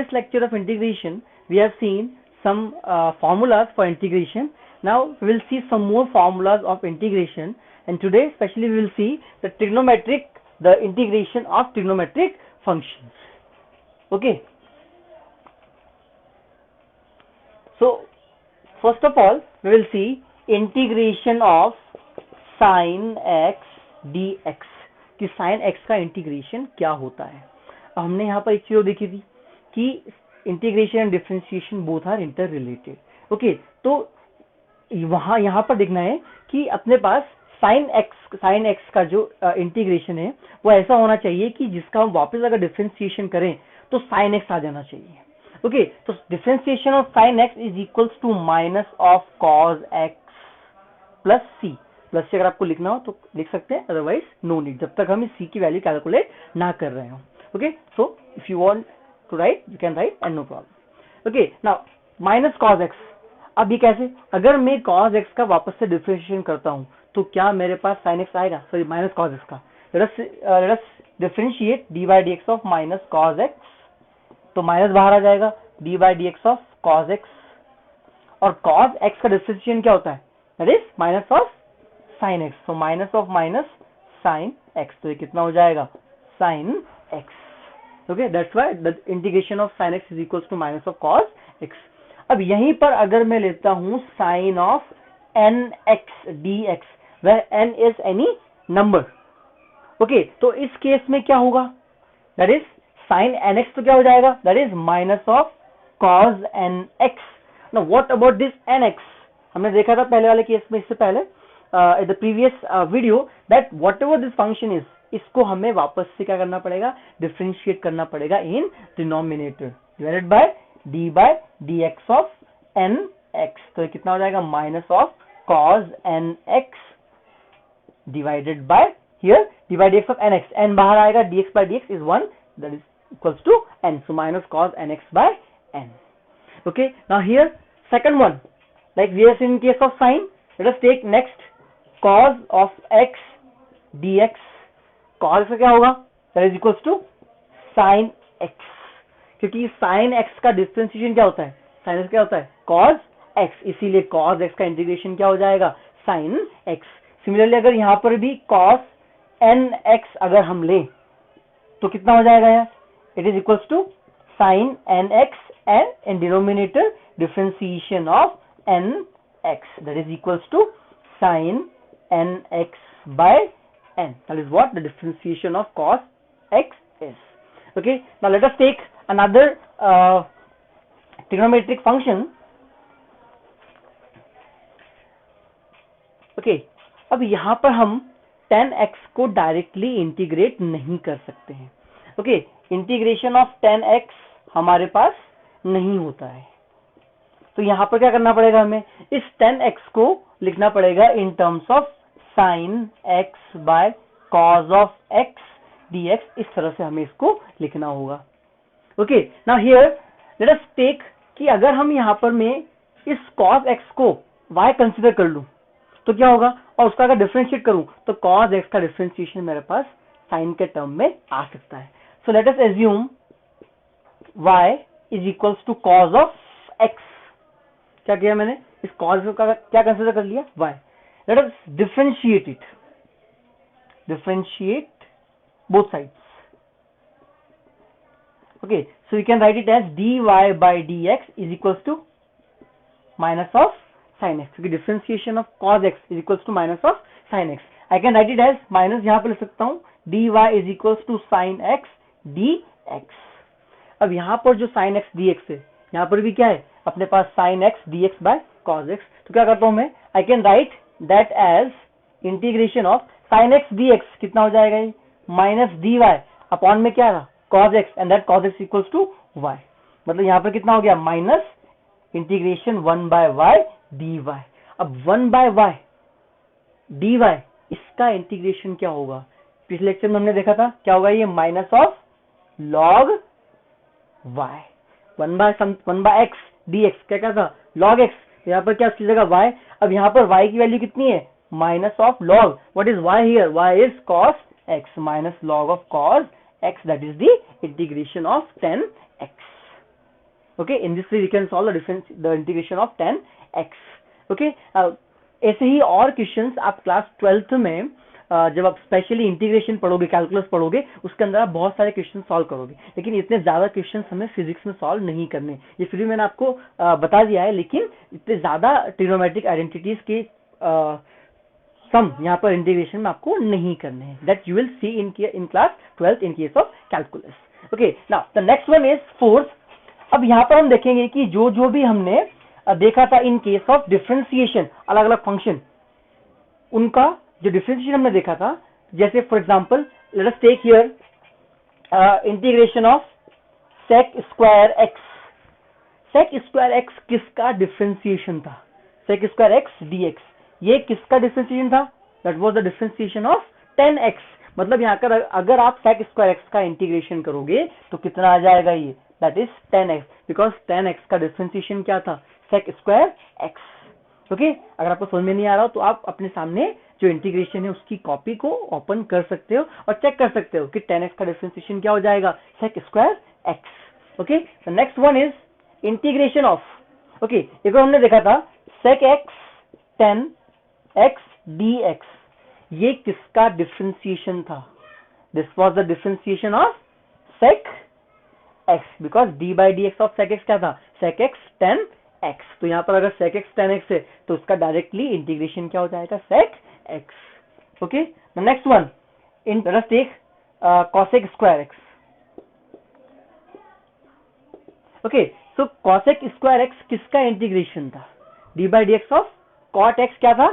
previous lecture of integration, we have seen some formulas for integration. Now we will see some more formulas of integration, and today especially we will see the integration of trigonometric functions. Okay, so first of all we will see integration of sin x dx, कि sin x का integration क्या होता है. हमने यहाँ पर एक चीज देखी थी कि integration and differentiation both are inter related. Okay, तो यहाँ पर देखना है कि अपने पास साइन एक्स का जो इंटीग्रेशन है वो ऐसा होना चाहिए कि जिसका हम वापस अगर डिफरेंशिएशन करें तो साइन एक्स आ जाना चाहिए. ओके, तो differentiation of sine x is equals to minus of cos x plus C. Plus से अगर आपको लिखना हो तो लिख सकते हैं, अदरवाइज नो नीड, जब तक हम इस सी की वैल्यू कैलकुलेट ना कर रहे हो. Okay, so if you want to write, you can write and no problem. Okay, now minus cos x. अब ये कैसे? अगर मैं cos x का वापस से डिफरेंशिएशन करता हूं तो क्या मेरे पास sin x आएगा? सॉरी, माइनस cos x का. let us differentiate d by dx of minus cos x. तो माइनस बाहर आ जाएगा, d by dx of cos x. और cos x का डिफरेंशिएशन क्या होता है? That is minus of sin x. So minus of minus sin x. तो ये कितना हो जाएगा? Sin x. Okay, that's why the integration of sin x is equals to minus of cos x. अब यहीं पर अगर मैं लेता हूं sin of nx dx, where n is any number. Okay, तो इस केस में क्या होगा? That is sin nx तो क्या हो जाएगा? That is minus of cos nx. Now what about this nx? हमने देखा था पहले वाले केस में, इससे पहले in the previous video, that whatever this function is, इसको हमें वापस से क्या करना पड़ेगा? डिफरेंशिएट करना पड़ेगा in denominator, divided by d by d x of n x. तो कितना हो जाएगा? Minus of cos n x divided by here d by d x of n x. N बाहर आएगा, d x by d x is 1, that is equals to n. So minus cos n x by n. Okay, now here second one, like we have seen in case of sine, late us take next cos of x dx. cos से क्या होगा? That is equals to sin x, क्योंकि sin x का differentiation क्या होता है? sin x क्या होता है? cos x, इसीलिए cos x का इंटीग्रेशन क्या हो जाएगा? sin x. सिमिलरली अगर यहाँ पर भी cos nx अगर हम लें तो कितना हो जाएगा यार? It is equals to sin nx and in denominator differentiation of nx, that is equals to sin nx by n. That is what the differentiation of cos x is. Okay, now let us take another trigonometric function. Okay, अब यहां पर हम tan x को directly integrate नहीं कर सकते हैं. Okay, integration of tan x हमारे पास नहीं होता है, तो यहां पर क्या करना पड़ेगा? हमें इस tan x को लिखना पड़ेगा in terms of sin x by cos of x dx. इस तरह से हमें इसको लिखना होगा. Okay, now here let us take कि अगर हम यहां पर मैं इस cos x को y कंसीडर कर लूं तो क्या होगा, और उसका अगर डिफरेंशिएट करूं तो cos x का डिफरेंशिएशन मेरे पास sin के टर्म में आ सकता है. So let us assume y is equals to cos of x. क्या किया मैंने? इस cos का क्या कंसीडर कर लिया? y. Let us differentiate it. Differentiate both sides. Okay, so we can write it as dy by dx is equals to minus of sin x. क्योंकि differentiation of cos x is equals to minus of sin x. I can write it as minus, यहाँ पे लिख सकता हूँ dy is equals to sin x dx. अब यहाँ पर जो sin x dx है, यहाँ पर भी क्या है? अपने पास sin x dx by cos x. तो क्या करता हूँ मैं? I can write that as integration of sin x dx. कितना हो जाएगा ये? माइनस dy अपॉन में क्या रहा? cos x, and that cos x equals to y. मतलब यहाँ पर कितना हो गया? Minus integration 1 by y dy. अब 1 by y dy, इसका इंटीग्रेशन क्या होगा? पिछले लेक्चर में हमने देखा था क्या होगा? ये minus of log y. 1 by x dx क्या था? log x. यहाँ पर क्या उसकी जगह y. अब यहाँ पर y की वैल्यू कितनी है? Minus of log. What is y here? y is cos x minus log of cos x. That is the integration of tan x. Okay, in this way we can solve the integration of 10x. Okay, ऐसे ही और questions आप class 12th में जब आप specially integration पढ़ोगे, calculus पढ़ोगे, उसके अंदर आप बहुत सारे क्वेश्चन सॉल्व करोगे, लेकिन इतने ज्यादा क्वेश्चन हमें फिजिक्स में सॉल्व नहीं करने। ये फिर भी मैंने आपको बता दिया है, लेकिन इतने ज्यादा ट्रिग्नोमेट्रिक आइडेंटिटीज के सम यहाँ पर इंटीग्रेशन में आपको नहीं करने हैं। That you will see in class 12th in case of calculus. Okay, now the next one is fourth. अब यहाँ पर हम देखेंगे कि जो भी हमने देखा था इन केस ऑफ डिफरेंशिएशन, अलग अलग फंक्शन, उनका जो डिफरेंशिएशन हमने देखा था, जैसे for example let us take here integration of sec square x. Sec square x किसका डिफरेंशिएशन था? सेक स्क्वायर एक्स dx, ये किसका डिफरेंशिएशन था? That was the differentiation of 10x। मतलब यहाँ पर अगर आप सेक स्क्वायर एक्स का इंटीग्रेशन करोगे तो कितना आ जाएगा? ये that is 10x, because 10x का डिफरेंशिएशन क्या था? Sec square x. ओके, अगर आपको समझ में नहीं आ रहा हो तो आप अपने सामने जो इंटीग्रेशन है उसकी कॉपी को ओपन कर सकते हो और चेक कर सकते हो कि 10x का डिफरेंशिएशन क्या हो जाएगा? Sec square x. Okay, the next one is integration of, okay, एक और हमने देखा था सेक एक्स 10x dx, ये किसका डिफरेंशिएशन था? This was the differentiation of sec x, because d by d x of sec x क्या था? Sec x 10x। तो यहां पर अगर सेक एक्स 10x है तो उसका डायरेक्टली इंटीग्रेशन क्या हो जाएगा? Sec x. Okay, the next one in let us take cosec square x. Okay, so cosec square x किसका इंटीग्रेशन था? D by d x of cot x क्या था?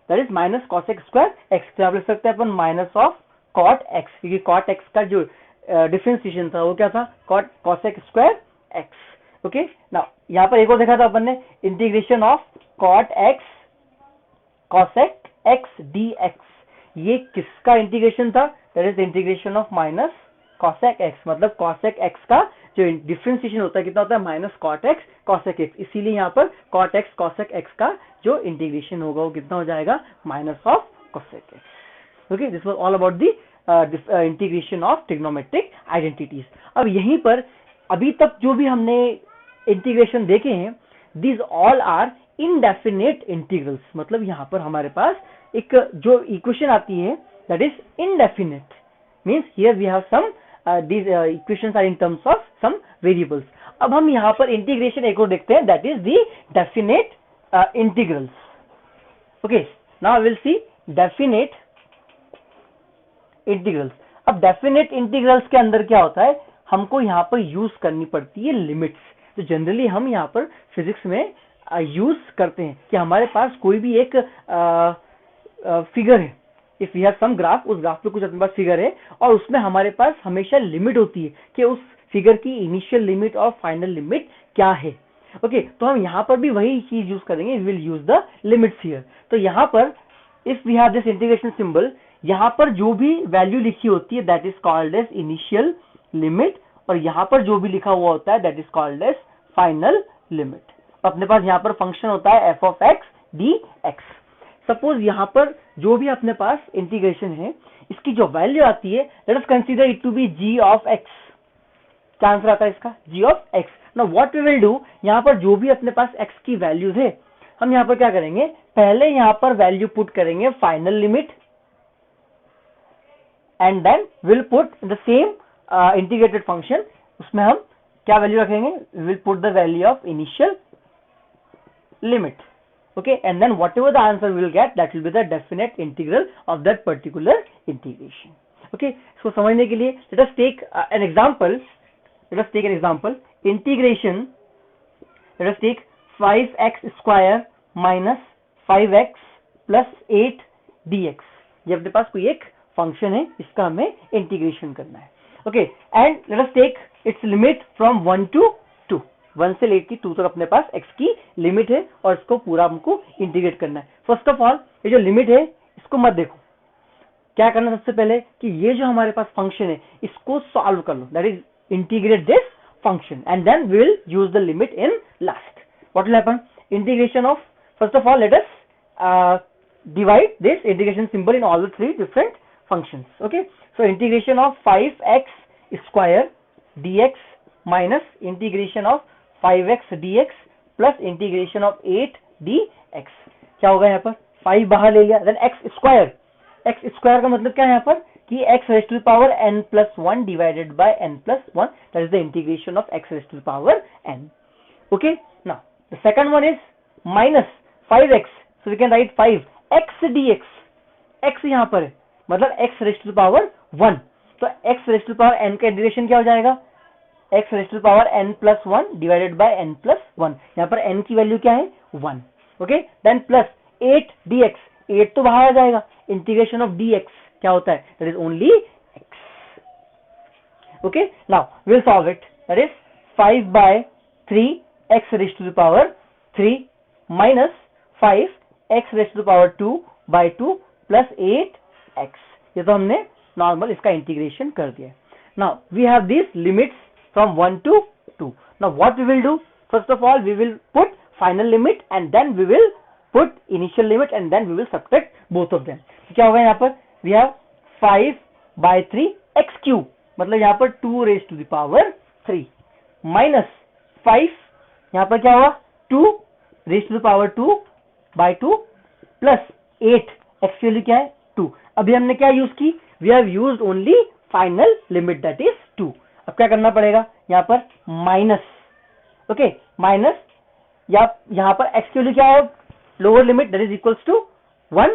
That is minus cosec square x. तो आप लिख सकते हैं अपन माइनस ऑफ कॉट एक्स, क्योंकि कॉट एक्स का जो डिफरेंशिएशन था वो क्या था? Cosec square x. Okay, now यहाँ पर एक और देखा था अपन ने, integration of cot x cosec x dx, ये किसका इंटीग्रेशन था? That is integration of minus cosec x. मतलब कॉसेक एक्स का जो डिफरेंशिएशन होता है कितना होता है? Minus cot x cosec x. इसीलिए यहाँ पर कॉट एक्स कॉसेक एक्स का जो इंटीग्रेशन होगा वो कितना हो जाएगा? Minus of cosec x. Okay, this was all about the integration of trigonometric identities. अब यहीं पर अभी तक जो भी हमने इंटीग्रेशन देखे हैं, these all are indefinite integrals. मतलब यहाँ पर हमारे पास एक जो इक्वेशन आती है that is indefinite, means here we have some these equations are in terms of some variables. अब हम यहाँ पर इंटीग्रेशन एक और देखते हैं, that is the definite integrals. Okay, now will see definite integrals. अब डेफिनेट इंटीग्रल्स के अंदर क्या होता है? हमको यहाँ पर यूज करनी पड़ती है लिमिट्स, तो जनरली हम यहाँ पर फिजिक्स में यूज करते हैं कि हमारे पास कोई भी एक फिगर है, if we have some graph, उस ग्राफ पे कुछ अपने पास फिगर है और उसमें हमारे पास हमेशा लिमिट होती है कि उस फिगर की इनिशियल लिमिट और फाइनल लिमिट क्या है। ओके, तो हम यहाँ पर भी वही चीज यूज करेंगे, we will use the limits here. तो यहाँ पर if we have this integration symbol, यहाँ पर जो भी वैल्यू लिखी होती है that is called as initial limit, और यहाँ पर जो भी लिखा हुआ होता है that is called as final limit. अपने पास यहाँ पर फंक्शन होता है f of x d x. Suppose यहाँ पर जो भी अपने पास इंटीग्रेशन है, इसकी जो वैल्यू आती है, let us consider it to be G of X. क्या आंसर आता है इसका? G of X. Now what we will do, यहाँ पर जो भी अपने पास एक्स की वैल्यूज है, हम यहाँ पर क्या करेंगे? पहले यहाँ पर वैल्यू पुट करेंगे final limit, and then will put the same integrated function, उसमें हम क्या वैल्यू रखेंगे? Will put the value of initial limit. Okay, and then whatever the answer we will get, that will be the definite integral of that particular integration. Okay, so समझने के लिए let us take an example. Let us take an example. Integration. Let us take 5x square minus 5x plus 8 dx. ये अपने पास कोई एक function है, इसका हमें इंटीग्रेशन करना है. Okay, and let us take its limit from 1 to 2. 1 से लेकर 2 तक अपने पास x की लिमिट है और इसको पूरा हमको इंटीग्रेट करना है. फर्स्ट ऑफ ऑल ये जो लिमिट है इसको मत देखो, क्या करना सबसे पहले कि ये जो हमारे पास फंक्शन है इसको सॉल्व कर लो, that is integrate this function and then we will use the limit in last. What will happen? Integration of, first of all let us divide this integration symbol in all the 3 different functions. Okay, so integration of 5x square dx minus integration of 5x dx plus integration of 8 dx। क्या होगा यहाँ पर 5 बाहर ले लिया, then x square का मतलब क्या है यहाँ पर कि x raise to the power n plus 1 divided by n plus 1, that is the integration of x raise to the power n। Okay, now the second one is minus 5x, so we can write 5x dx। x यहाँ पर है मतलब x raise to the power 1, तो x raise to the power n का integration क्या हो जाएगा x raise to the power n plus 1 divided by n plus 1। यहाँ पर n की वैल्यू क्या है 1। ओके, देन प्लस 8 dx, 8 तो बाहर आ जाएगा, इंटीग्रेशन ऑफ dx क्या होता है that is only x। Okay, now we will solve it, that is 5 by 3 x raise to the power 3 minus 5 x raise to the power 2 by 2 plus 8x। ये तो हमने normal इसका integration कर दिया। Now we have this limits from 1 to 2. Now what we will do? First of all, we will put final limit and then we will put initial limit and then we will subtract both of them. क्या होगा यहाँ पर? We have 5 by 3 x cube, मतलब यहाँ पर 2 raised to the power 3 minus 5, यहाँ पर क्या होगा 2 raised to the power 2 by 2 plus 8, x की वैल्यू क्या है 2। अभी हमने क्या यूज की? We have used only final limit that is 2। अब क्या करना पड़ेगा यहाँ पर माइनस, ओके माइनस, या यहाँ पर x की वैल्यू क्या है lower limit that is equals to 1।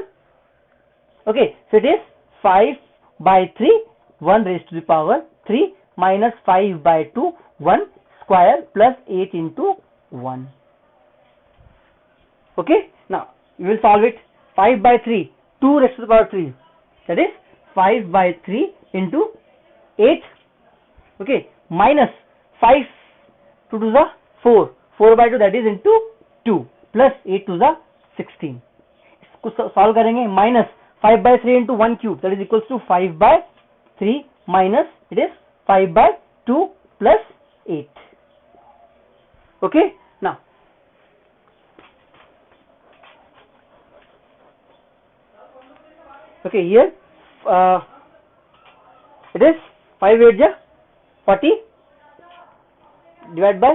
Okay, so it is 5 by 3 1 raised to the power 3 minus 5 by 2 1 square plus 8 into 1। okay, now we will solve it। 5 by 3 2 raised to the power 3, that is 5 by 3 into 8, okay, minus 5 2 to the 4 by 2 that is into 2 plus 8 to the 16। इसको solve करेंगे, minus 5 by 3 into 1 cube that is equals to 5 by 3 minus it is 5 by 2 plus 8। okay, now okay, here it is 5 8 ja 40 divided by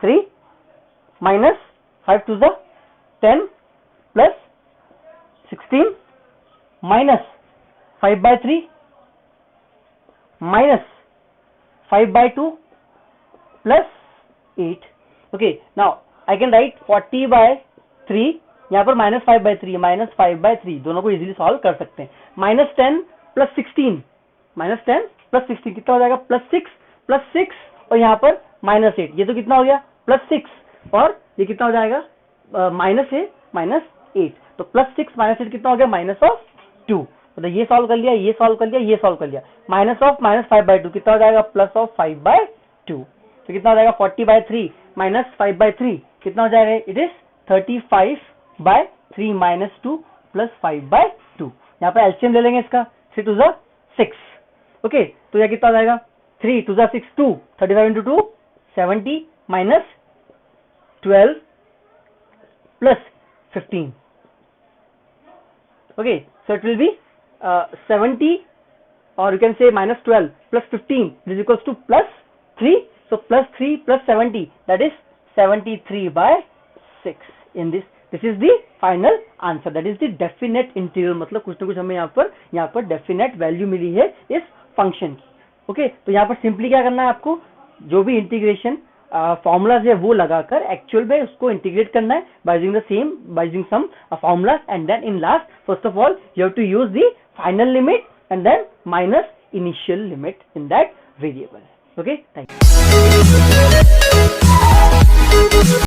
3 minus 5 to the 10 plus 16 minus 5 by 3 minus 5 by 2 plus 8। okay, now I can write 40 by 3, यहाँ पर minus 5 by 3 minus 5 by 3 दोनों को easily solve कर सकते हैं। minus 10 plus 16 minus 10 plus 16 कितना हो जाएगा प्लस 6 और यहाँ पर माइनस 8, ये तो कितना हो गया प्लस 6 और ये कितना हो जाएगा माइनस है माइनस 8, तो प्लस 6 माइनस 8 कितना हो गया माइनस ऑफ 2। मतलब ये सॉल्व कर लिया, ये सॉल्व कर लिया, ये सॉल्व कर लिया, माइनस ऑफ माइनस 5 by 2 कितना हो जाएगा प्लस ऑफ 5 by 2, तो कितना हो जाएगा 40 by 3 माइनस 5 by 3 कितना हो जाएगा it is 35 by 3 minus 2 plus 5 by 2। यहाँ पर एलसीएम ले लेंगे इसका 3 to the 6। ओके, तो यह कितना हो जाएगा 3 to the 6 2, 35 into 2 70 minus 12 plus 15। okay, so it will be 70 or you can say minus 12 plus 15 is equals to plus 3, so plus 3 plus 70 that is 73 by 6। in this is the final answer, that is the definite integral, मतलब कुछ ना कुछ हमें यहाँ पर definite value मिली है इस function की। ओके, तो यहाँ पर सिंपली क्या करना है आपको, जो भी इंटीग्रेशन फॉर्मूलाज है वो लगाकर एक्चुअल में उसको इंटीग्रेट करना है by using some formulas and then in last first of all you have to use the final limit and then minus initial limit in that variable. Okay, thank you.